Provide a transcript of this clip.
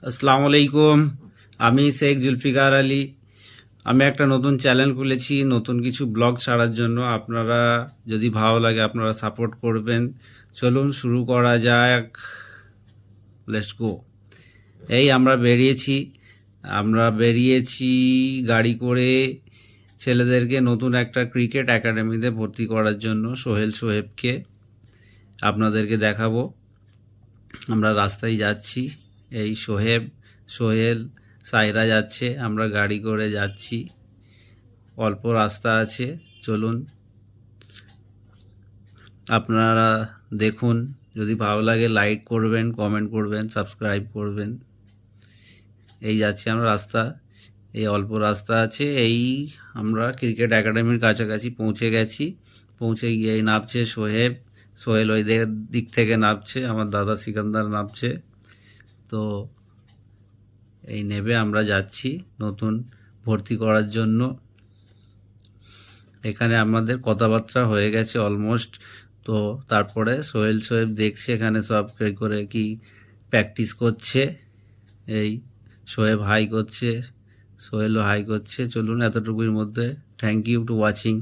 আসসালামু আলাইকুম। আমি শেখ জুলফিকার আলী। আমি একটা নতুন চ্যানেল খুলেছি নতুন কিছু ব্লগ ছাড়ার জন্য। আপনারা যদি ভালো লাগে আপনারা সাপোর্ট করবেন। চলুন শুরু করা যাক। Let's go. এই আমরা বেরিয়েছি গাড়ি করে ছেলেদেরকে নতুন একটা ক্রিকেট একাডেমিতে ভর্তি করার জন্য, সোহেবকে আপনাদেরকে দেখাবো। আমরা রাস্তায় যাচ্ছি। এই সোহেল, সাইরা যাচ্ছে, আমরা গাড়ি করে যাচ্ছি। অল্প রাস্তা আছে, চলুন আপনারা দেখুন। যদি ভালো লাগে লাইক করবেন, কমেন্ট করবেন, সাবস্ক্রাইব করবেন। এই যাচ্ছি আমরা রাস্তা, এই অল্প রাস্তা আছে। এই আমরা ক্রিকেট একাডেমির কাছাকাছি পৌঁছে গেছি। পৌঁছে গিয়ে নামছে সোহেল ওই দিক থেকে নামছে, আমার দাদা সিকান্দার নামছে। তো এই নেবে আমরা যাচ্ছি নতুন ভর্তি করার জন্য। এখানে আমাদের কথাবার্তা হয়ে গেছে অলমোস্ট। তো তারপরে সোহেব দেখছে এখানে সব করে কি প্র্যাকটিস করছে। এই সোহেব হাই করছে, সোহেলও হাই করছে। চলুন এতটুকুর মধ্যে। Thank you to watching.